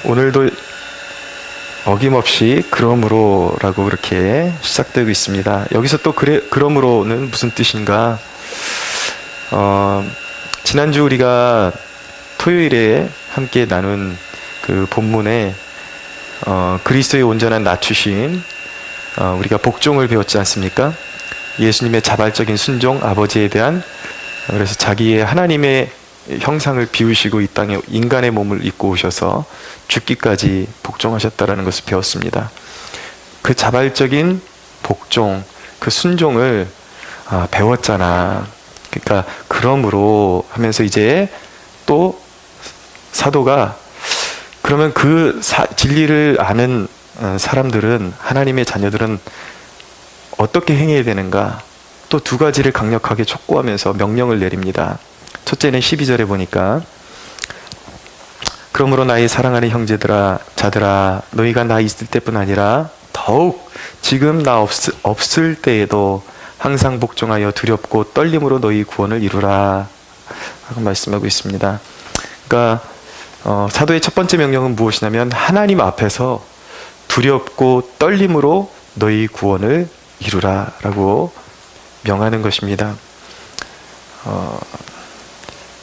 오늘도 어김없이 그러므로라고 그렇게 시작되고 있습니다. 여기서 또 그러므로는 무슨 뜻인가? 지난주 우리가 토요일에 함께 나눈 그 본문에 그리스도의 온전한 낮추심, 우리가 복종을 배웠지 않습니까? 예수님의 자발적인 순종, 아버지에 대한, 그래서 자기의 하나님의 형상을 비우시고 이 땅에 인간의 몸을 입고 오셔서 죽기까지 복종하셨다라는 것을 배웠습니다. 그 자발적인 복종, 그 순종을 배웠잖아. 그러니까 그러므로 하면서 이제 또 사도가 그러면 그 진리를 아는 사람들은, 하나님의 자녀들은 어떻게 행해야 되는가? 또 두 가지를 강력하게 촉구하면서 명령을 내립니다. 첫째는 12절에 보니까, 그러므로 나의 사랑하는 형제들아, 자들아, 너희가 나 있을 때뿐 아니라 더욱 지금 나 없을 때에도 항상 복종하여 두렵고 떨림으로 너희 구원을 이루라 하고 말씀하고 있습니다. 그러니까 사도의 첫 번째 명령은 무엇이냐면, 하나님 앞에서 두렵고 떨림으로 너희 구원을 이루라 라고 명하는 것입니다.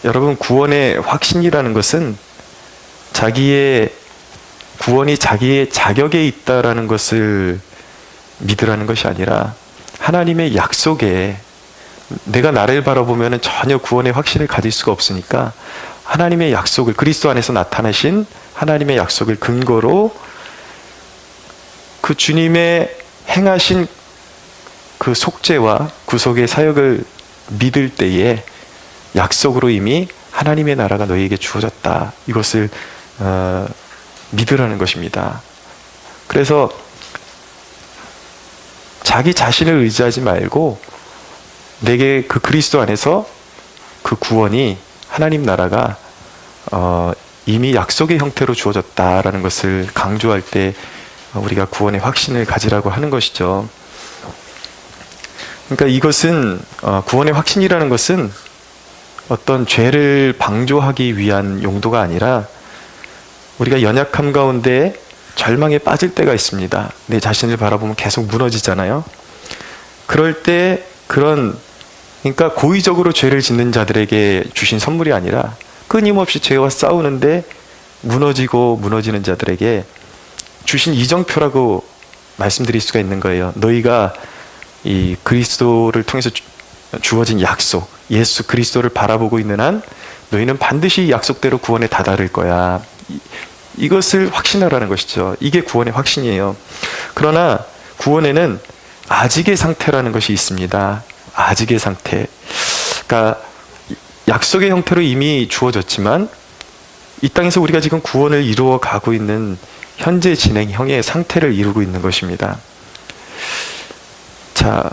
여러분, 구원의 확신이라는 것은 자기의 구원이 자기의 자격에 있다라는 것을 믿으라는 것이 아니라, 하나님의 약속에, 내가 나를 바라보면 전혀 구원의 확신을 가질 수가 없으니까 하나님의 약속을, 그리스도 안에서 나타나신 하나님의 약속을 근거로 그 주님의 행하신 그 속죄와 구속의 사역을 믿을 때에 약속으로 이미 하나님의 나라가 너희에게 주어졌다, 이것을 믿으라는 것입니다. 그래서 자기 자신을 의지하지 말고 내게 그 그리스도 안에서 그 구원이, 하나님 나라가 이미 약속의 형태로 주어졌다라는 것을 강조할 때 우리가 구원의 확신을 가지라고 하는 것이죠. 그러니까 이것은, 구원의 확신이라는 것은 어떤 죄를 방조하기 위한 용도가 아니라, 우리가 연약함 가운데 절망에 빠질 때가 있습니다. 내 자신을 바라보면 계속 무너지잖아요. 그럴 때 그러니까 고의적으로 죄를 짓는 자들에게 주신 선물이 아니라, 끊임없이 죄와 싸우는데 무너지는 자들에게 주신 이정표라고 말씀드릴 수가 있는 거예요. 너희가 이 그리스도를 통해서 주어진 약속, 예수 그리스도를 바라보고 있는 한 너희는 반드시 약속대로 구원에 다다를 거야. 이것을 확신하라는 것이죠. 이게 구원의 확신이에요. 그러나 구원에는 아직의 상태라는 것이 있습니다. 아직의 상태. 그러니까 약속의 형태로 이미 주어졌지만, 이 땅에서 우리가 지금 구원을 이루어 가고 있는 현재 진행형의 상태를 이루고 있는 것입니다. 자,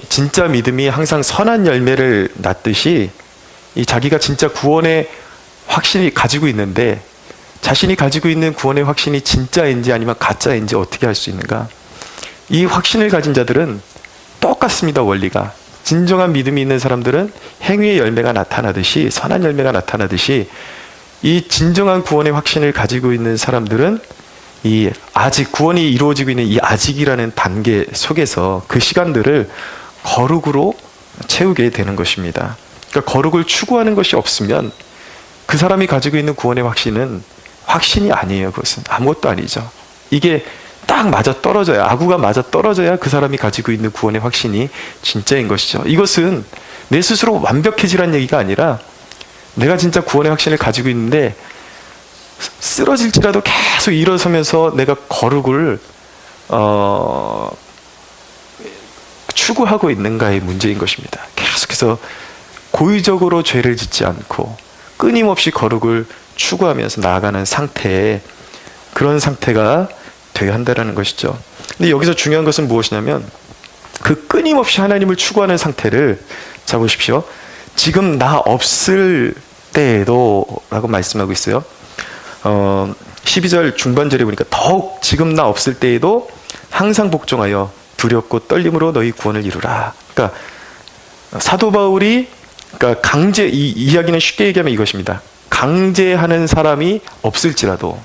진짜 믿음이 항상 선한 열매를 낳듯이, 이 자기가 진짜 구원의 확신이 가지고 있는데, 자신이 가지고 있는 구원의 확신이 진짜인지 아니면 가짜인지 어떻게 알 수 있는가? 이 확신을 가진 자들은 똑같습니다. 원리가. 진정한 믿음이 있는 사람들은 행위의 열매가 나타나듯이, 선한 열매가 나타나듯이, 이 진정한 구원의 확신을 가지고 있는 사람들은 이 아직 구원이 이루어지고 있는 이 아직이라는 단계 속에서 그 시간들을 거룩으로 채우게 되는 것입니다. 그러니까 거룩을 추구하는 것이 없으면 그 사람이 가지고 있는 구원의 확신은 확신이 아니에요. 그것은 아무것도 아니죠. 이게 딱 맞아 떨어져야, 아구가 맞아 떨어져야 그 사람이 가지고 있는 구원의 확신이 진짜인 것이죠. 이것은 내 스스로 완벽해지라는 얘기가 아니라, 내가 진짜 구원의 확신을 가지고 있는데 쓰러질지라도 계속 일어서면서 내가 거룩을 추구하고 있는가의 문제인 것입니다. 계속해서 고의적으로 죄를 짓지 않고 끊임없이 거룩을 추구하면서 나아가는 상태에, 그런 상태가 되어야 한다는 것이죠. 근데 여기서 중요한 것은 무엇이냐면, 그 끊임없이 하나님을 추구하는 상태를, 자 보십시오. 지금 나 없을 때에도 라고 말씀하고 있어요. 12절 중반절에 보니까, 더욱 지금 나 없을 때에도 항상 복종하여 두렵고 떨림으로 너희 구원을 이루라. 그러니까 사도 바울이, 그러니까 이 이야기는 쉽게 얘기하면 이것입니다. 강제하는 사람이 없을지라도,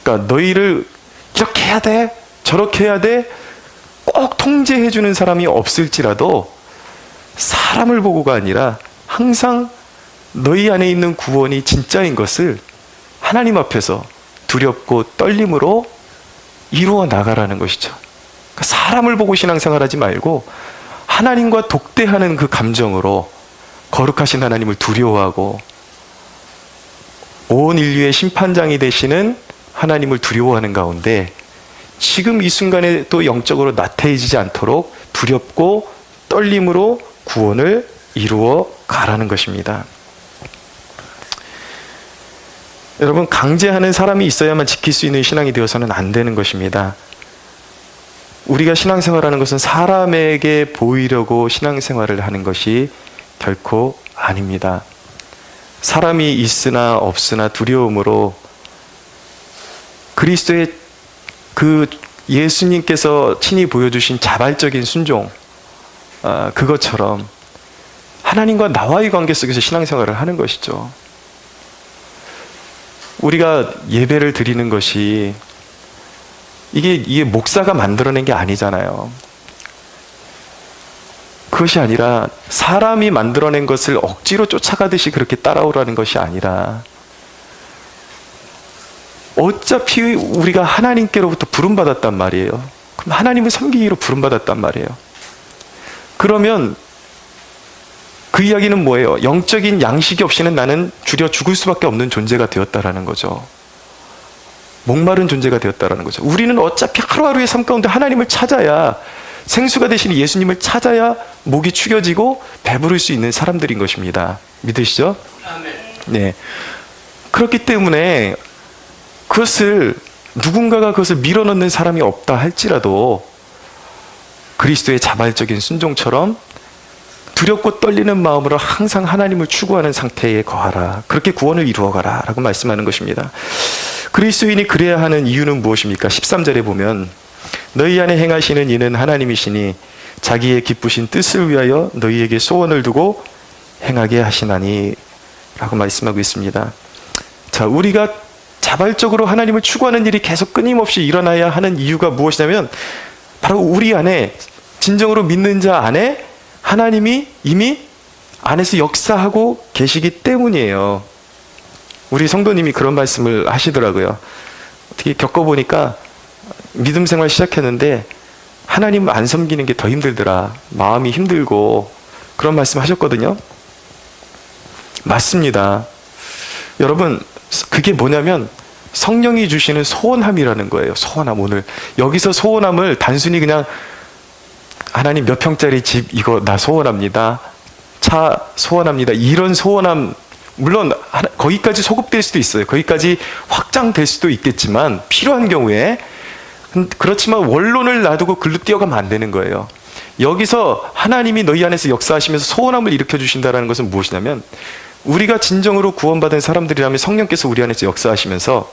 그러니까 너희를 이렇게 해야 돼, 저렇게 해야 돼, 꼭 통제해주는 사람이 없을지라도 사람을 보고가 아니라 항상 너희 안에 있는 구원이 진짜인 것을 하나님 앞에서 두렵고 떨림으로 이루어 나가라는 것이죠. 그러니까 사람을 보고 신앙생활하지 말고 하나님과 독대하는 그 감정으로 거룩하신 하나님을 두려워하고 온 인류의 심판장이 되시는 하나님을 두려워하는 가운데 지금 이 순간에 또 영적으로 나태해지지 않도록 두렵고 떨림으로 구원을 이루어 가라는 것입니다. 여러분, 강제하는 사람이 있어야만 지킬 수 있는 신앙이 되어서는 안 되는 것입니다. 우리가 신앙생활하는 것은 사람에게 보이려고 신앙생활을 하는 것이 결코 아닙니다. 사람이 있으나 없으나 두려움으로 그리스도의 그 예수님께서 친히 보여주신 자발적인 순종, 그것처럼 하나님과 나와의 관계 속에서 신앙생활을 하는 것이죠. 우리가 예배를 드리는 것이 이게 목사가 만들어낸 게 아니잖아요. 그것이 아니라 사람이 만들어낸 것을 억지로 쫓아가듯이 그렇게 따라오라는 것이 아니라 어차피 우리가 하나님께로부터 부름받았단 말이에요. 그럼 하나님을 섬기기로 부름받았단 말이에요. 그러면 그 이야기는 뭐예요? 영적인 양식이 없이는 나는 주려 죽을 수밖에 없는 존재가 되었다라는 거죠. 목마른 존재가 되었다라는 거죠. 우리는 어차피 하루하루의 삶 가운데 하나님을 찾아야, 생수가 되신 예수님을 찾아야 목이 축여지고 배부를 수 있는 사람들인 것입니다. 믿으시죠? 네. 그렇기 때문에 누군가가 그것을 밀어넣는 사람이 없다 할지라도 그리스도의 자발적인 순종처럼 두렵고 떨리는 마음으로 항상 하나님을 추구하는 상태에 거하라. 그렇게 구원을 이루어가라 라고 말씀하는 것입니다. 그리스도인이 그래야 하는 이유는 무엇입니까? 13절에 보면 너희 안에 행하시는 이는 하나님이시니 자기의 기쁘신 뜻을 위하여 너희에게 소원을 두고 행하게 하시나니 라고 말씀하고 있습니다. 자, 우리가 자발적으로 하나님을 추구하는 일이 계속 끊임없이 일어나야 하는 이유가 무엇이냐면 바로 우리 안에, 진정으로 믿는 자 안에 하나님이 이미 안에서 역사하고 계시기 때문이에요. 우리 성도님이 그런 말씀을 하시더라고요. 어떻게 겪어보니까 믿음 생활 시작했는데 하나님 안 섬기는 게 더 힘들더라. 마음이 힘들고, 그런 말씀 하셨거든요. 맞습니다. 여러분, 그게 뭐냐면 성령이 주시는 소원함이라는 거예요. 소원함. 오늘 여기서 소원함을 단순히 그냥 하나님 몇 평짜리 집 이거 나 소원합니다, 차 소원합니다, 이런 소원함, 물론 거기까지 소급될 수도 있어요. 거기까지 확장될 수도 있겠지만 필요한 경우에. 그렇지만 원론을 놔두고 글로 뛰어가면 안 되는 거예요. 여기서 하나님이 너희 안에서 역사하시면서 소원함을 일으켜 주신다는 것은 무엇이냐면 우리가 진정으로 구원받은 사람들이라면 성령께서 우리 안에서 역사하시면서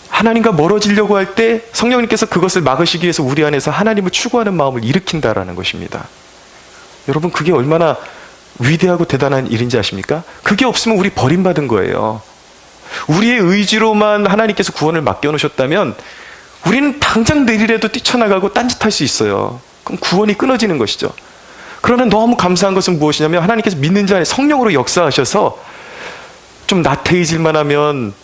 하나님과 멀어지려고 할 때 성령님께서 그것을 막으시기 위해서 우리 안에서 하나님을 추구하는 마음을 일으킨다라는 것입니다. 여러분, 그게 얼마나 위대하고 대단한 일인지 아십니까? 그게 없으면 우리 버림받은 거예요. 우리의 의지로만 하나님께서 구원을 맡겨놓으셨다면 우리는 당장 내일에도 뛰쳐나가고 딴짓할 수 있어요. 그럼 구원이 끊어지는 것이죠. 그러나 너무 감사한 것은 무엇이냐면 하나님께서 믿는 자의 성령으로 역사하셔서 좀 나태해질만 하면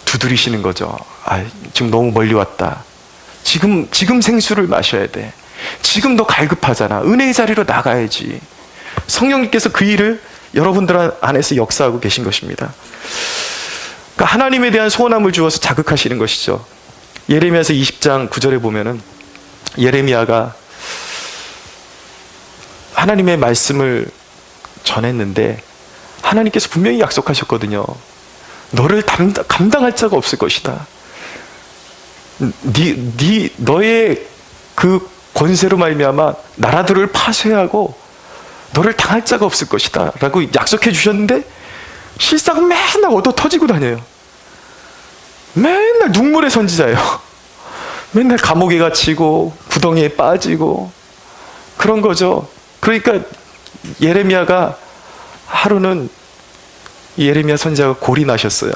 두드리시는 거죠. 지금 너무 멀리 왔다. 지금 생수를 마셔야 돼. 지금 너 갈급하잖아. 은혜의 자리로 나가야지. 성령님께서 그 일을 여러분들 안에서 역사하고 계신 것입니다. 그러니까 하나님에 대한 소원함을 주어서 자극하시는 것이죠. 예레미야서 20장 9절에 보면은 예레미야가 하나님의 말씀을 전했는데 하나님께서 분명히 약속하셨거든요. 너를 감당할 자가 없을 것이다. 너의 그 권세로 말미암아 나라들을 파쇄하고 너를 당할 자가 없을 것이다 라고 약속해 주셨는데 실상은 맨날 얻어 터지고 다녀요. 맨날 눈물의 선지자예요. 맨날 감옥에 갇히고 구덩이에 빠지고 그런 거죠. 그러니까 예레미야가 하루는 이 예레미야 선지자가 골이 나셨어요.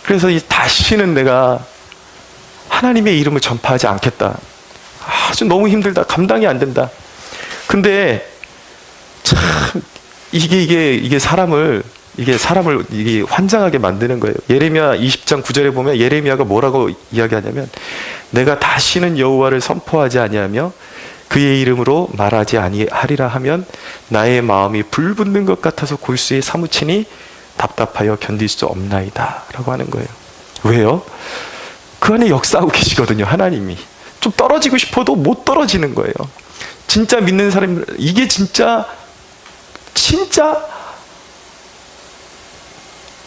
그래서 다시는 내가 하나님의 이름을 전파하지 않겠다. 아주 너무 힘들다. 감당이 안 된다. 근데 참 이게 사람을 환장하게 만드는 거예요. 예레미야 20장 9절에 보면 예레미야가 뭐라고 이야기하냐면, 내가 다시는 여호와를 선포하지 아니하며 그의 이름으로 말하지 아니하리라 하면 나의 마음이 불붙는 것 같아서 골수에 사무치니 답답하여 견딜 수 없나이다 라고 하는 거예요. 왜요? 그 안에 역사하고 계시거든요. 하나님이. 좀 떨어지고 싶어도 못 떨어지는 거예요. 진짜 믿는 사람, 이게 진짜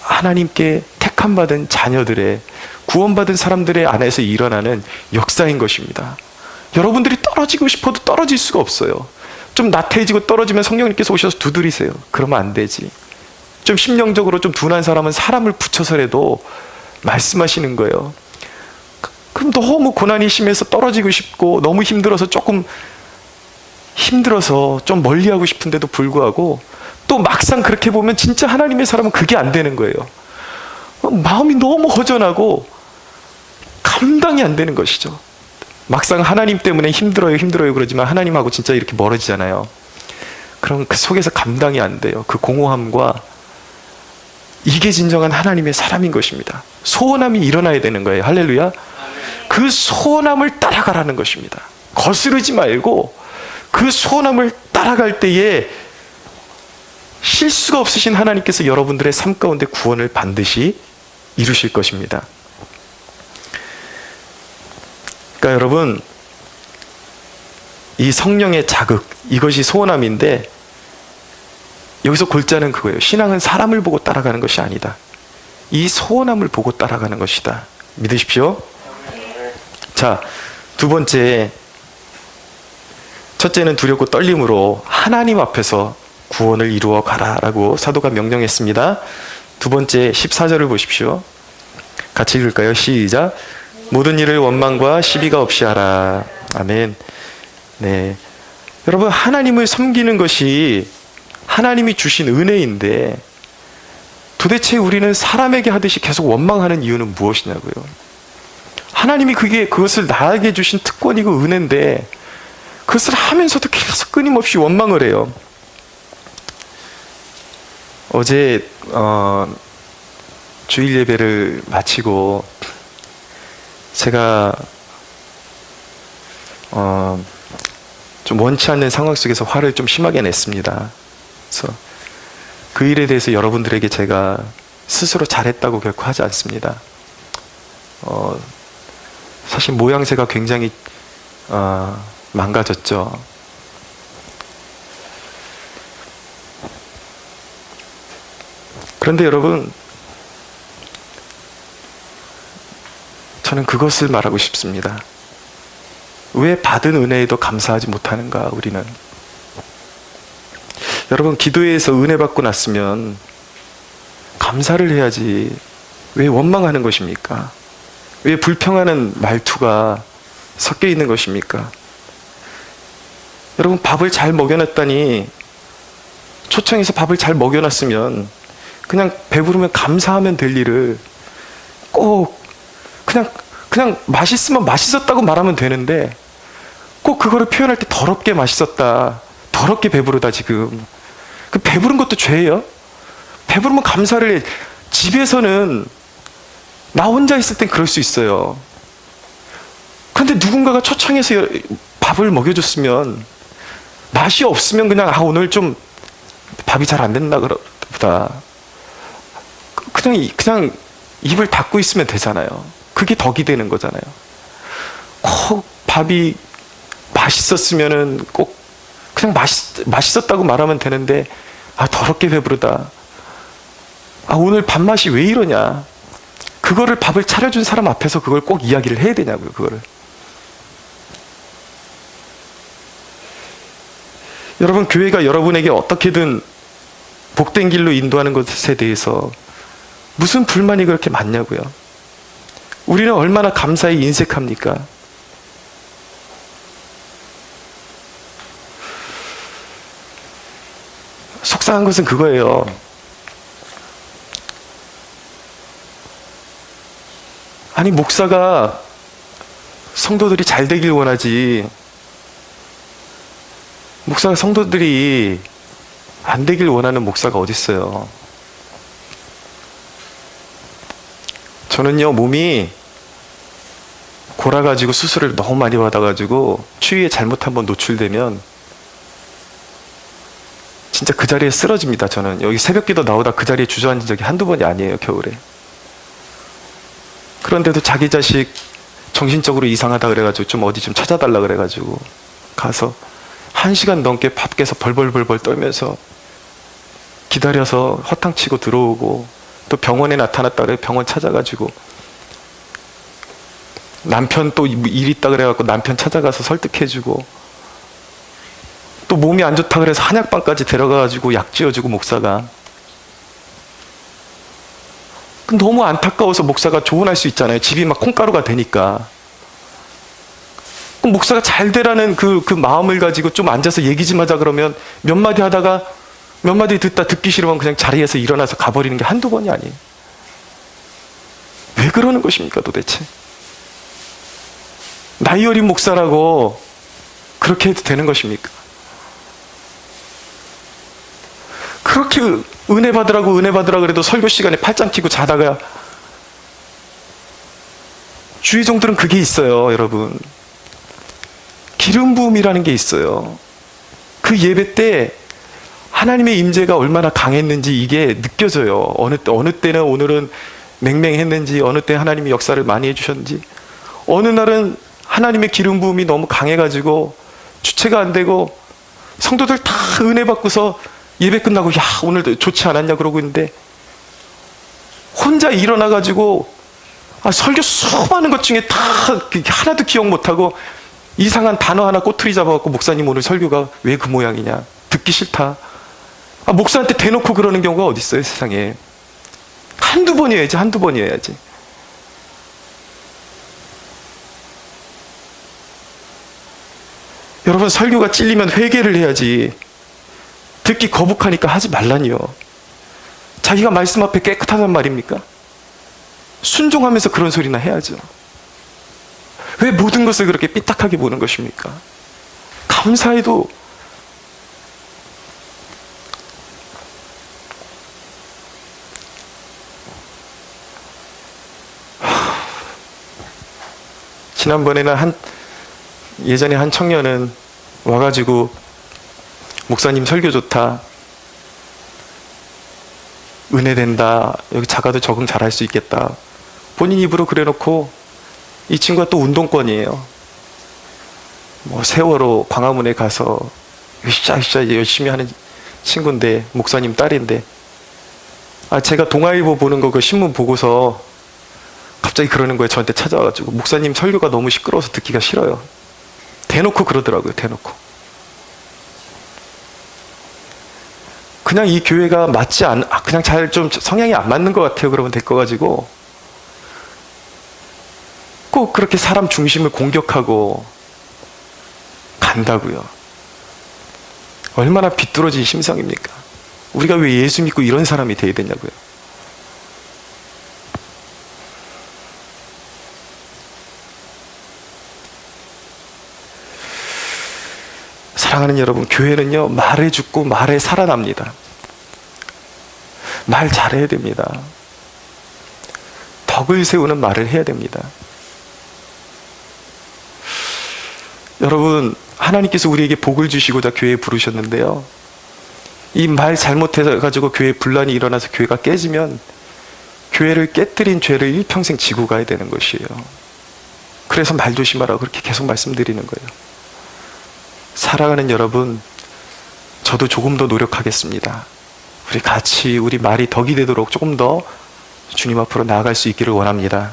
하나님께 택함받은 자녀들의, 구원받은 사람들의 안에서 일어나는 역사인 것입니다. 여러분들이 떨어지고 싶어도 떨어질 수가 없어요. 좀 나태해지고 떨어지면 성령님께서 오셔서 두드리세요. 그러면 안 되지. 좀 심령적으로 좀 둔한 사람은 사람을 붙여서라도 말씀하시는 거예요. 그럼 너무 고난이 심해서 떨어지고 싶고 너무 힘들어서 좀 멀리하고 싶은데도 불구하고 또 막상 그렇게 보면 진짜 하나님의 사람은 그게 안 되는 거예요. 마음이 너무 허전하고 감당이 안 되는 것이죠. 막상 하나님 때문에 힘들어요 그러지만 하나님하고 진짜 이렇게 멀어지잖아요. 그럼 그 속에서 감당이 안 돼요. 그 공허함과, 이게 진정한 하나님의 사람인 것입니다. 소원함이 일어나야 되는 거예요. 할렐루야. 그 소원함을 따라가라는 것입니다. 거스르지 말고 그 소원함을 따라갈 때에 실수가 없으신 하나님께서 여러분들의 삶 가운데 구원을 반드시 이루실 것입니다. 그러니까 여러분, 이 성령의 자극, 이것이 소원함인데, 여기서 골자는 그거예요. 신앙은 사람을 보고 따라가는 것이 아니다. 이 소원함을 보고 따라가는 것이다. 믿으십시오. 자, 두 번째, 첫째는 두렵고 떨림으로 하나님 앞에서 구원을 이루어 가라라고 사도가 명령했습니다. 두 번째 14절을 보십시오. 같이 읽을까요? 시작. 모든 일을 원망과 시비가 없이 하라. 아멘. 네, 여러분, 하나님을 섬기는 것이 하나님이 주신 은혜인데, 도대체 우리는 사람에게 하듯이 계속 원망하는 이유는 무엇이냐고요. 하나님이 그것을 나에게 주신 특권이고 은혜인데 그것을 하면서도 계속 끊임없이 원망을 해요. 어제 주일 예배를 마치고 제가 좀 원치 않는 상황 속에서 화를 좀 심하게 냈습니다. 그래서 그 일에 대해서 여러분들에게 제가 스스로 잘했다고 결코 하지 않습니다. 사실 모양새가 굉장히 망가졌죠. 그런데 여러분, 저는 그것을 말하고 싶습니다. 왜 받은 은혜에도 감사하지 못하는가, 우리는. 여러분, 기도에서 은혜 받고 났으면 감사를 해야지 왜 원망하는 것입니까? 왜 불평하는 말투가 섞여 있는 것입니까? 여러분, 밥을 잘 먹여놨다니, 초청해서 밥을 잘 먹여놨으면 그냥 배부르면 감사하면 될 일을 꼭 그냥 맛있으면 맛있었다고 말하면 되는데, 꼭 그거를 표현할 때 더럽게 맛있었다, 더럽게 배부르다. 지금 그 배부른 것도 죄예요. 배부르면 감사를 해. 집에서는 나 혼자 있을 땐 그럴 수 있어요. 그런데 누군가가 초청해서 밥을 먹여줬으면, 맛이 없으면 그냥 오늘 좀 밥이 잘 안 됐나 보다, 그냥 입을 닫고 있으면 되잖아요. 그게 덕이 되는 거잖아요. 꼭 밥이 맛있었으면은 꼭 그냥 맛있었다고 말하면 되는데, 더럽게 배부르다, 오늘 밥맛이 왜 이러냐, 그거를 밥을 차려준 사람 앞에서 그걸 꼭 이야기를 해야 되냐고요. 그거를. 여러분, 교회가 여러분에게 어떻게든 복된 길로 인도하는 것에 대해서 무슨 불만이 그렇게 많냐고요. 우리는 얼마나 감사히 인색합니까? 속상한 것은 그거예요. 아니, 목사가 성도들이 잘 되길 원하지, 목사가 성도들이 안 되길 원하는 목사가 어디 있어요? 저는요, 몸이 골아가지고 수술을 너무 많이 받아가지고 추위에 잘못 한번 노출되면 진짜 그 자리에 쓰러집니다. 저는 여기 새벽기도 나오다 그 자리에 주저앉은 적이 한두 번이 아니에요, 겨울에. 그런데도 자기 자식 정신적으로 이상하다 그래가지고 좀 어디 좀 찾아달라 그래가지고 가서 1시간 넘게 밖에서 벌벌벌벌 떨면서 기다려서 허탕치고 들어오고, 또 병원에 나타났다 그래 병원 찾아가지고, 남편 또 일 있다 그래갖고 남편 찾아가서 설득해주고, 또 몸이 안 좋다 그래서 한약방까지 데려가가지고 약 지어주고, 목사가. 너무 안타까워서 목사가 조언할 수 있잖아요. 집이 막 콩가루가 되니까. 그럼 목사가 잘 되라는 그 마음을 가지고 좀 앉아서 얘기 좀 하자 그러면 몇 마디 하다가 몇 마디 듣기 싫으면 그냥 자리에서 일어나서 가버리는 게 한두 번이 아니에요. 왜 그러는 것입니까, 도대체? 나이 어린 목사라고 그렇게 해도 되는 것입니까? 그렇게 은혜 받으라 그래도 설교 시간에 팔짱 끼고 자다가, 주의 종들은 그게 있어요, 여러분. 기름 부음이라는 게 있어요. 그 예배 때 하나님의 임재가 얼마나 강했는지 이게 느껴져요. 어느 때는 오늘은 맹맹했는지, 어느 때 하나님이 역사를 많이 해주셨는지. 어느 날은 하나님의 기름 부음이 너무 강해가지고 주체가 안 되고 성도들 다 은혜 받고서 예배 끝나고 야, 오늘도 좋지 않았냐 그러고 있는데, 혼자 일어나가지고 설교 수많은 것 중에 다 하나도 기억 못하고 이상한 단어 하나 꼬투리 잡아갖고, 목사님 오늘 설교가 왜 그 모양이냐, 듣기 싫다. 목사한테 대놓고 그러는 경우가 어디 있어요, 세상에. 한두 번이어야지. 여러분, 설교가 찔리면 회개를 해야지. 듣기 거북하니까 하지 말라니요. 자기가 말씀 앞에 깨끗하단 말입니까? 순종하면서 그런 소리나 해야죠. 왜 모든 것을 그렇게 삐딱하게 보는 것입니까? 감사해도 지난번에는 예전에 한 청년은 와가지고, 목사님 설교 좋다, 은혜 된다, 여기 자가도 적응 잘할 수 있겠다, 본인 입으로 그래놓고, 이 친구가 또 운동권이에요. 세월호 광화문에 가서 으쌰으쌰 열심히 하는 친구인데, 목사님 딸인데, 제가 동아일보 보는 거 그 신문 보고서 갑자기 그러는 거예요. 저한테 찾아와가지고, 목사님 설교가 너무 시끄러워서 듣기가 싫어요. 대놓고 그러더라고요. 대놓고. 그냥 이 교회가 그냥 잘 좀 성향이 안 맞는 것 같아요. 그러면 될 거 가지고 꼭 그렇게 사람 중심을 공격하고 간다고요. 얼마나 비뚤어진 심성입니까? 우리가 왜 예수 믿고 이런 사람이 돼야 되냐고요. 사랑하는 여러분, 교회는요, 말에 죽고 말에 살아납니다. 말 잘해야 됩니다. 덕을 세우는 말을 해야 됩니다. 여러분, 하나님께서 우리에게 복을 주시고자 교회에 부르셨는데요, 이 말 잘못해가지고 교회에 분란이 일어나서 교회가 깨지면 교회를 깨뜨린 죄를 일평생 지고 가야 되는 것이에요. 그래서 말 조심하라고 그렇게 계속 말씀드리는 거예요. 사랑하는 여러분, 저도 조금 더 노력하겠습니다. 우리 같이 우리 말이 덕이 되도록 조금 더 주님 앞으로 나아갈 수 있기를 원합니다.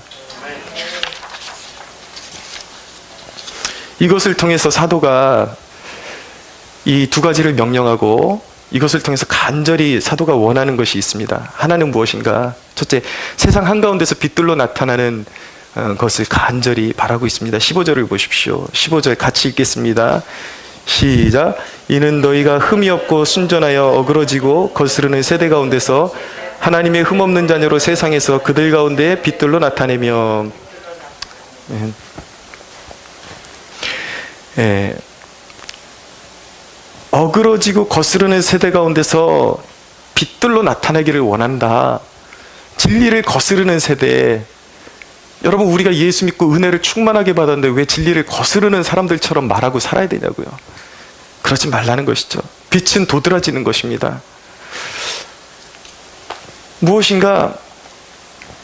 이것을 통해서 사도가 이 두 가지를 명령하고, 이것을 통해서 간절히 사도가 원하는 것이 있습니다. 하나는 무엇인가? 첫째, 세상 한가운데서 빛들로 나타나는 것을 간절히 바라고 있습니다. 15절을 보십시오. 15절 같이 읽겠습니다. 시작. 이는 너희가 흠이 없고 순전하여 어그러지고 거스르는 세대 가운데서 하나님의 흠없는 자녀로 세상에서 그들 가운데 빛들로 나타내며. 예. 어그러지고 거스르는 세대 가운데서 빛들로 나타나기를 원한다. 진리를 거스르는 세대. 여러분, 우리가 예수 믿고 은혜를 충만하게 받았는데 왜 진리를 거스르는 사람들처럼 말하고 살아야 되냐고요. 그러지 말라는 것이죠. 빛은 도드라지는 것입니다. 무엇인가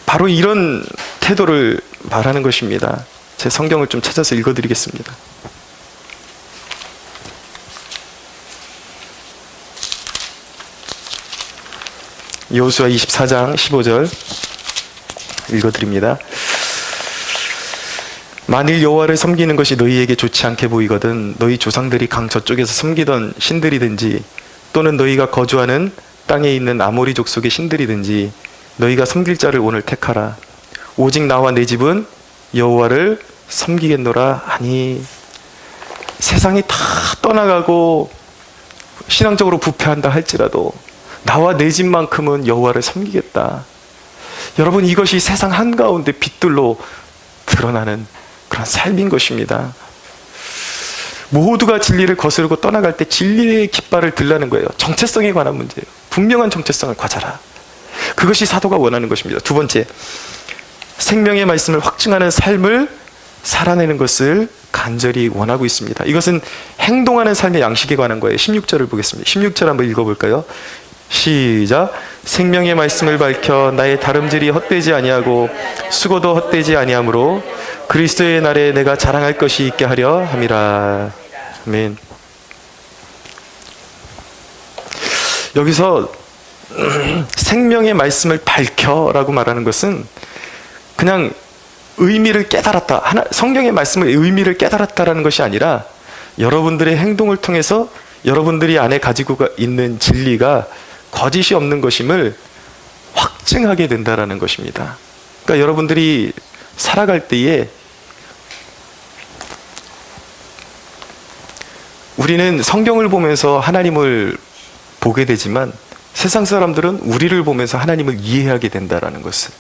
바로 이런 태도를 말하는 것입니다. 제 성경을 좀 찾아서 읽어드리겠습니다. 여호수아 24장 15절 읽어드립니다. 만일 여호와를 섬기는 것이 너희에게 좋지 않게 보이거든 너희 조상들이 강 저쪽에서 섬기던 신들이든지 또는 너희가 거주하는 땅에 있는 아모리 족속의 신들이든지 너희가 섬길 자를 오늘 택하라. 오직 나와 내 집은 여호와를 섬기겠노라 하니. 세상이 다 떠나가고 신앙적으로 부패한다 할지라도 나와 내 집만큼은 여호와를 섬기겠다. 여러분, 이것이 세상 한가운데 빛들로 드러나는 그런 삶인 것입니다. 모두가 진리를 거스르고 떠나갈 때 진리의 깃발을 들라는 거예요. 정체성에 관한 문제예요. 분명한 정체성을 가져라. 그것이 사도가 원하는 것입니다. 두 번째, 생명의 말씀을 확증하는 삶을 살아내는 것을 간절히 원하고 있습니다. 이것은 행동하는 삶의 양식에 관한 거예요. 16절을 보겠습니다. 16절 한번 읽어볼까요? 시작. 생명의 말씀을 밝혀 나의 다름질이 헛되지 아니하고 수고도 헛되지 아니하므로 그리스도의 날에 내가 자랑할 것이 있게 하려 함이라. 아멘. 여기서 생명의 말씀을 밝혀라고 말하는 것은 그냥 의미를 깨달았다, 성경의 말씀의 의미를 깨달았다라는 것이 아니라 여러분들의 행동을 통해서 여러분들이 안에 가지고 있는 진리가 거짓이 없는 것임을 확증하게 된다라는 것입니다. 그러니까 여러분들이 살아갈 때에 우리는 성경을 보면서 하나님을 보게 되지만 세상 사람들은 우리를 보면서 하나님을 이해하게 된다라는 것을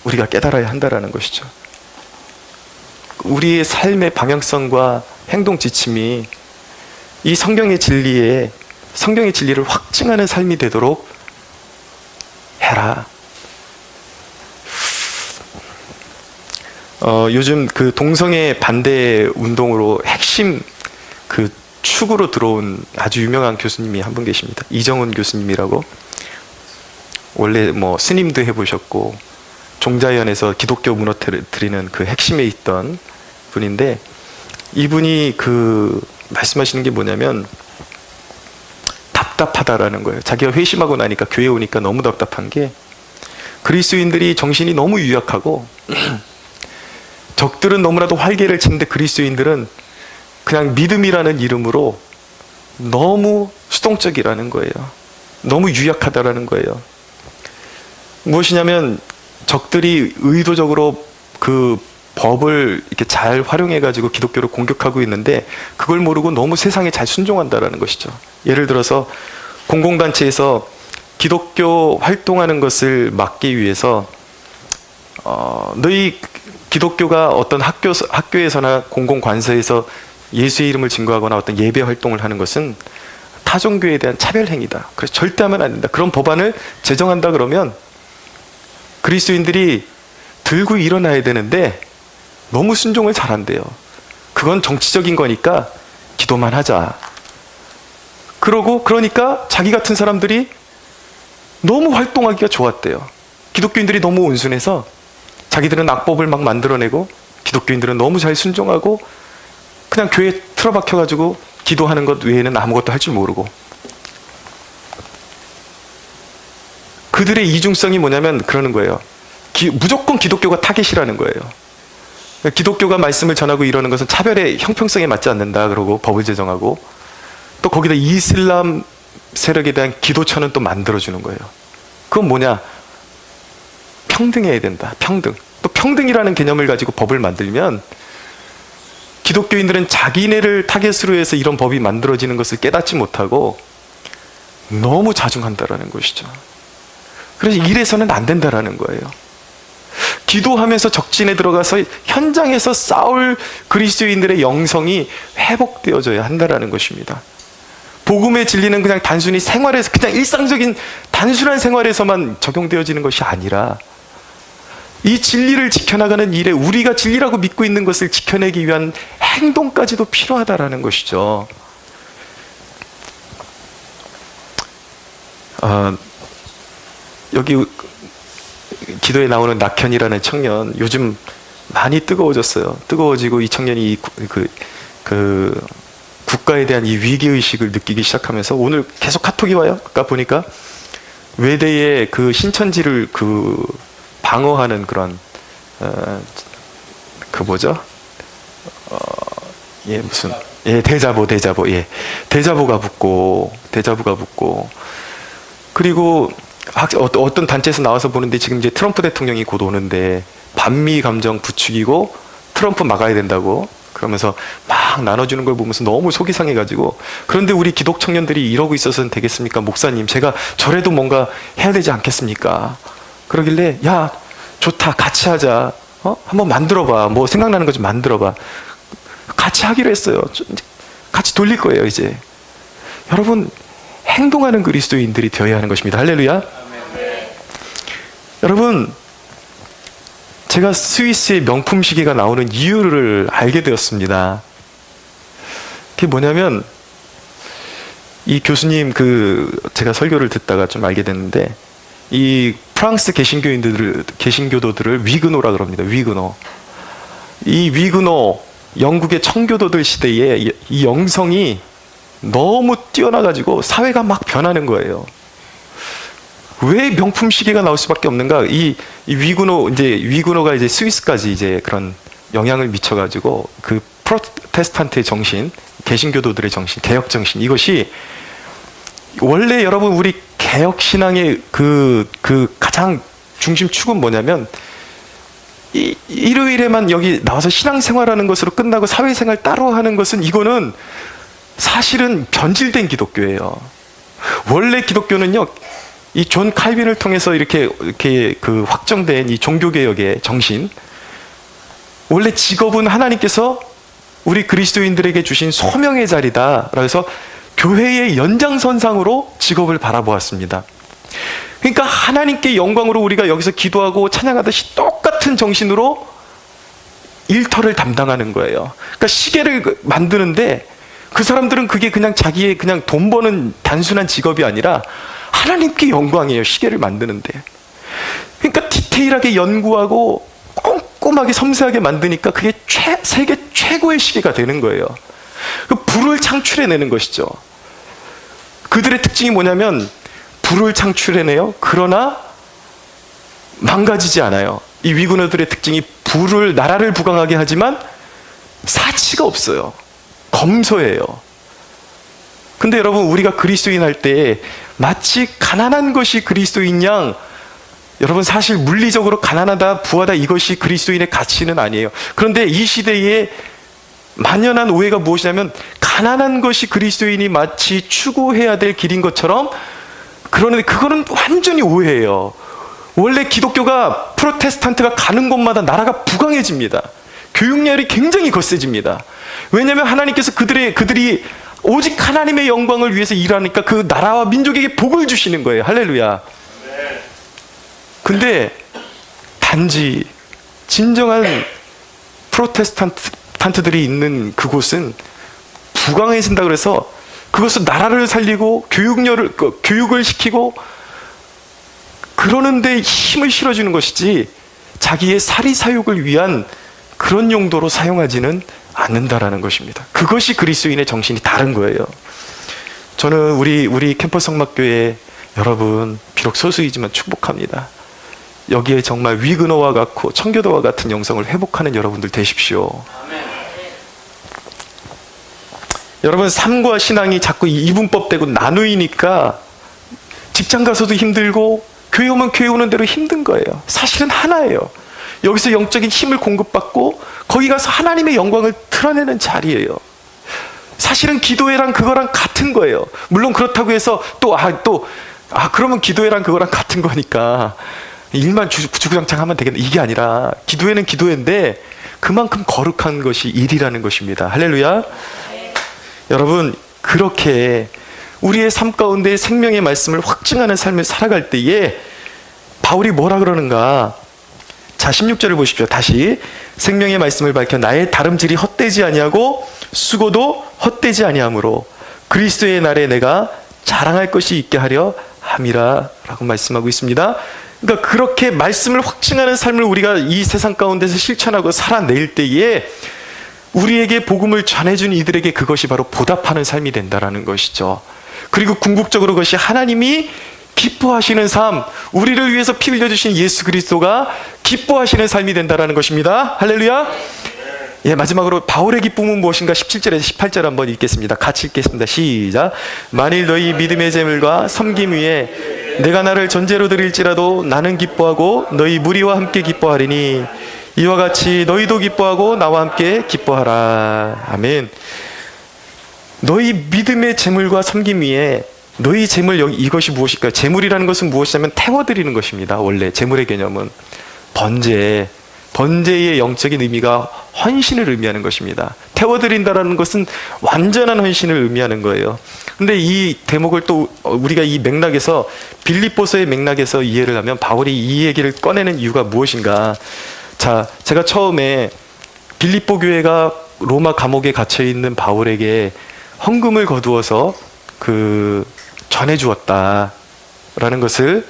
우리가 깨달아야 한다라는 것이죠. 우리의 삶의 방향성과 행동 지침이 이 성경의 진리를 확증하는 삶이 되도록 해라. 요즘 그 동성애 반대 운동으로 핵심 그 축으로 들어온 아주 유명한 교수님이 한 분 계십니다. 이정훈 교수님이라고. 원래 뭐 스님도 해보셨고 종자연에서 기독교 문어를 드리는 그 핵심에 있던 분인데, 이분이 그 말씀하시는 게 뭐냐면 답답하다라는 거예요. 자기가 회심하고 나니까 교회 오니까 너무 답답한 게 그리스도인들이 정신이 너무 유약하고 적들은 너무나도 활개를 치는데 그리스도인들은 그냥 믿음이라는 이름으로 너무 수동적이라는 거예요. 너무 유약하다라는 거예요. 무엇이냐면 적들이 의도적으로 그 법을 이렇게 잘 활용해가지고 기독교를 공격하고 있는데 그걸 모르고 너무 세상에 잘 순종한다라는 것이죠. 예를 들어서 공공단체에서 기독교 활동하는 것을 막기 위해서 너희 기독교가 어떤 학교에서나 공공관서에서 예수의 이름을 증거하거나 어떤 예배 활동을 하는 것은 타종교에 대한 차별행위다. 그래서 절대 하면 안 된다. 그런 법안을 제정한다 그러면 그리스도인들이 들고 일어나야 되는데 너무 순종을 잘한대요. 그건 정치적인 거니까 기도만 하자. 그러니까 자기 같은 사람들이 너무 활동하기가 좋았대요. 기독교인들이 너무 온순해서 자기들은 악법을 막 만들어내고 기독교인들은 너무 잘 순종하고 그냥 교회에 틀어박혀가지고 기도하는 것 외에는 아무것도 할 줄 모르고. 그들의 이중성이 뭐냐면 그러는 거예요. 무조건 기독교가 타겟이라는 거예요. 기독교가 말씀을 전하고 이러는 것은 차별의 형평성에 맞지 않는다 그러고 법을 제정하고 또 거기다 이슬람 세력에 대한 기도처는 또 만들어주는 거예요. 그건 뭐냐? 평등해야 된다. 평등. 또 평등이라는 개념을 가지고 법을 만들면 기독교인들은 자기네를 타겟으로 해서 이런 법이 만들어지는 것을 깨닫지 못하고 너무 자중한다라는 것이죠. 그래서 이래서는 안 된다라는 거예요. 기도하면서 적진에 들어가서 현장에서 싸울 그리스도인들의 영성이 회복되어져야 한다는 것입니다. 복음의 진리는 그냥 단순히 생활에서, 그냥 일상적인 단순한 생활에서만 적용되어지는 것이 아니라 이 진리를 지켜나가는 일에 우리가 진리라고 믿고 있는 것을 지켜내기 위한 행동까지도 필요하다라는 것이죠. 여기 기도에 나오는 낙현이라는 청년, 요즘 많이 뜨거워졌어요. 뜨거워지고 이 청년이 국가에 대한 이 위기의식을 느끼기 시작하면서 오늘 계속 카톡이 와요. 아까 보니까 외대의 그 신천지를 방어하는 그런 대자보가 붙고 그리고 어떤 단체에서 나와서 보는데 지금 이제 트럼프 대통령이 곧 오는데 반미 감정 부추기고 트럼프 막아야 된다고 그러면서 막 나눠주는 걸 보면서 너무 속이 상해가지고, 그런데 우리 기독 청년들이 이러고 있어서는 되겠습니까? 목사님, 제가 저래도 뭔가 해야 되지 않겠습니까? 그러길래 야, 좋다, 같이 하자. 한번 만들어봐. 뭐 생각나는 거 좀 만들어봐. 같이 하기로 했어요. 같이 돌릴 거예요, 이제. 여러분, 행동하는 그리스도인들이 되어야 하는 것입니다. 할렐루야. 여러분, 제가 스위스의 명품 시계가 나오는 이유를 알게 되었습니다. 그게 뭐냐면, 이 교수님 제가 설교를 듣다가 좀 알게 됐는데, 이 프랑스 개신교도들을 위그노라 그럽니다. 위그노. 이 위그노, 영국의 청교도들 시대에 이 영성이 너무 뛰어나가지고 사회가 막 변하는 거예요. 왜 명품 시계가 나올 수밖에 없는가? 이 위그노가 이제 스위스까지 이제 그런 영향을 미쳐가지고 그 프로테스탄트의 정신, 개신교도들의 정신, 개혁 정신, 이것이 원래 여러분 우리 개혁 신앙의 가장 중심축은 뭐냐면 일요일에만 여기 나와서 신앙생활하는 것으로 끝나고 사회생활 따로 하는 것은 이거는 사실은 변질된 기독교예요. 원래 기독교는요, 이 존 칼빈을 통해서 이렇게 확정된 이 종교개혁의 정신, 원래 직업은 하나님께서 우리 그리스도인들에게 주신 소명의 자리다. 그래서 교회의 연장선상으로 직업을 바라보았습니다. 그러니까 하나님께 영광으로 우리가 여기서 기도하고 찬양하듯이 똑같은 정신으로 일터를 담당하는 거예요. 그러니까 시계를 만드는데 그 사람들은 그게 그냥 자기의 그냥 돈 버는 단순한 직업이 아니라 하나님께 영광이에요. 시계를 만드는데. 그러니까 디테일하게 연구하고 꼼꼼하게 섬세하게 만드니까 그게 세계 최고의 시계가 되는 거예요. 그 불을 창출해내는 것이죠. 그들의 특징이 뭐냐면 불을 창출해내요. 그러나 망가지지 않아요. 이 위그너들의 특징이 나라를 부강하게 하지만 사치가 없어요. 검소해요. 근데 여러분, 우리가 그리스도인 할 때 마치 가난한 것이 그리스도인 양, 여러분 사실 물리적으로 가난하다, 부하다, 이것이 그리스도인의 가치는 아니에요. 그런데 이 시대에 만연한 오해가 무엇이냐면 가난한 것이 그리스도인이 마치 추구해야 될 길인 것처럼, 그러는데 그거는 완전히 오해예요. 원래 기독교가 프로테스탄트가 가는 곳마다 나라가 부강해집니다. 교육열이 굉장히 거세집니다. 왜냐하면 하나님께서 그들이 오직 하나님의 영광을 위해서 일하니까 그 나라와 민족에게 복을 주시는 거예요. 할렐루야. 근데 단지 진정한 프로테스탄트들이 있는 그곳은 부강해진다 그래서 그것은 나라를 살리고 교육을 시키고 그러는데 힘을 실어주는 것이지 자기의 사리사욕을 위한 그런 용도로 사용하지는 않는다라는 것입니다. 그것이 그리스도인의 정신이 다른 거예요. 저는 우리 캠퍼스 성막교회 여러분, 비록 소수이지만 축복합니다. 여기에 정말 위그너와 같고 청교도와 같은 영성을 회복하는 여러분들 되십시오. 여러분, 삶과 신앙이 자꾸 이분법되고 나누이니까 직장 가서도 힘들고 교회 오면 교회 오는 대로 힘든 거예요. 사실은 하나예요. 여기서 영적인 힘을 공급받고 거기 가서 하나님의 영광을 드러내는 자리예요. 사실은 기도회랑 그거랑 같은 거예요. 물론 그렇다고 해서 그러면 기도회랑 그거랑 같은 거니까 일만 주구장창 하면 되겠네. 이게 아니라 기도회는 기도회인데 그만큼 거룩한 것이 일이라는 것입니다. 할렐루야. 여러분, 그렇게 우리의 삶 가운데 생명의 말씀을 확증하는 삶을 살아갈 때에 바울이 뭐라 그러는가? 자, 16절을 보십시오. 다시. 생명의 말씀을 밝혀 나의 다름질이 헛되지 아니하고 수고도 헛되지 아니하므로 그리스도의 날에 내가 자랑할 것이 있게 하려 함이라 라고 말씀하고 있습니다. 그러니까 그렇게 말씀을 확증하는 삶을 우리가 이 세상 가운데서 실천하고 살아낼 때에 우리에게 복음을 전해준 이들에게 그것이 바로 보답하는 삶이 된다는 것이죠. 그리고 궁극적으로 그것이 하나님이 기뻐하시는 삶, 우리를 위해서 피 흘려주신 예수 그리스도가 기뻐하시는 삶이 된다는 것입니다. 할렐루야. 예, 마지막으로 바울의 기쁨은 무엇인가? 17절에서 18절 한번 읽겠습니다. 같이 읽겠습니다. 시작. 만일 너희 믿음의 재물과 섬김 위에 내가 나를 전제로 드릴지라도 나는 기뻐하고 너희 무리와 함께 기뻐하리니 이와 같이 너희도 기뻐하고 나와 함께 기뻐하라. 아멘. 너희 믿음의 재물과 섬김 위에 너희 재물, 이것이 무엇일까요? 재물이라는 것은 무엇이냐면 태워드리는 것입니다. 원래 재물의 개념은 번제의 영적인 의미가 헌신을 의미하는 것입니다. 태워드린다라는 것은 완전한 헌신을 의미하는 거예요. 근데 이 대목을 또 우리가 이 맥락에서 빌립보서의 맥락에서 이해를 하면 바울이 이 얘기를 꺼내는 이유가 무엇인가? 자, 제가 처음에 빌립보 교회가 로마 감옥에 갇혀 있는 바울에게 헌금을 거두어서 전해주었다라는 것을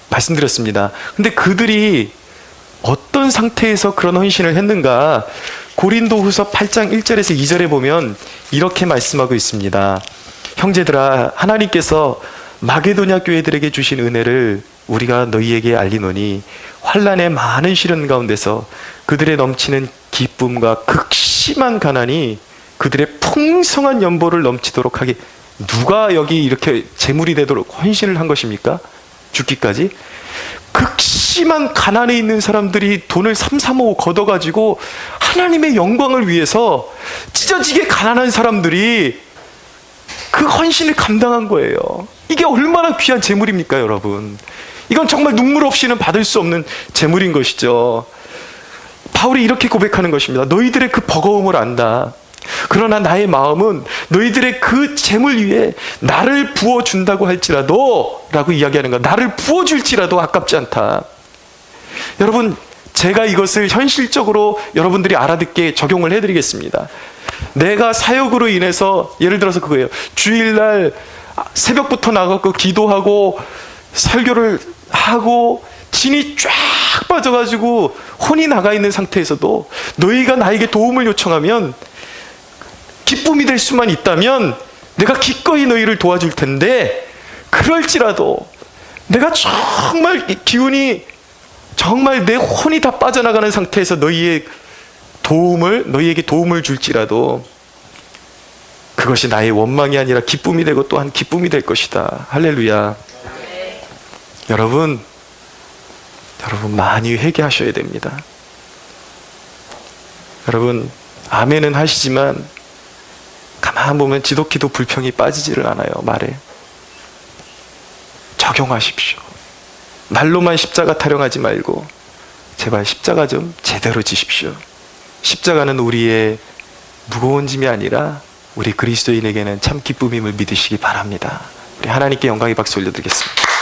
말씀드렸습니다. 근데 그들이 어떤 상태에서 그런 헌신을 했는가? 고린도후서 8장 1절에서 2절에 보면 이렇게 말씀하고 있습니다. 형제들아, 하나님께서 마게도냐 교회들에게 주신 은혜를 우리가 너희에게 알리노니 환난의 많은 시련 가운데서 그들의 넘치는 기쁨과 극심한 가난이 그들의 풍성한 연보를 넘치도록 하게. 누가 여기 이렇게 재물이 되도록 헌신을 한 것입니까? 죽기까지. 극심한 가난에 있는 사람들이 돈을 삼삼오오 걷어가지고 하나님의 영광을 위해서 찢어지게 가난한 사람들이 그 헌신을 감당한 거예요. 이게 얼마나 귀한 재물입니까, 여러분? 이건 정말 눈물 없이는 받을 수 없는 재물인 것이죠. 바울이 이렇게 고백하는 것입니다. 너희들의 그 버거움을 안다. 그러나 나의 마음은 너희들의 그 재물 위에 나를 부어준다고 할지라도 라고 이야기하는 거야. 나를 부어줄지라도 아깝지 않다. 여러분, 제가 이것을 현실적으로 여러분들이 알아듣게 적용을 해드리겠습니다. 내가 사역으로 인해서 예를 들어서 그거예요. 주일날 새벽부터 나가고 기도하고 설교를 하고 진이 쫙 빠져가지고 혼이 나가 있는 상태에서도 너희가 나에게 도움을 요청하면 기쁨이 될 수만 있다면 내가 기꺼이 너희를 도와줄 텐데, 그럴지라도 내가 정말 기운이 정말 내 혼이 다 빠져나가는 상태에서 너희에게 도움을 줄지라도 그것이 나의 원망이 아니라 기쁨이 되고 또한 기쁨이 될 것이다. 할렐루야. 여러분 많이 회개하셔야 됩니다. 여러분, 아멘은 하시지만 가만 보면 지독히도 불평이 빠지지를 않아요. 말에 적용하십시오. 말로만 십자가 타령하지 말고 제발 십자가 좀 제대로 지십시오. 십자가는 우리의 무거운 짐이 아니라 우리 그리스도인에게는 참 기쁨임을 믿으시기 바랍니다. 우리 하나님께 영광의 박수 올려드리겠습니다.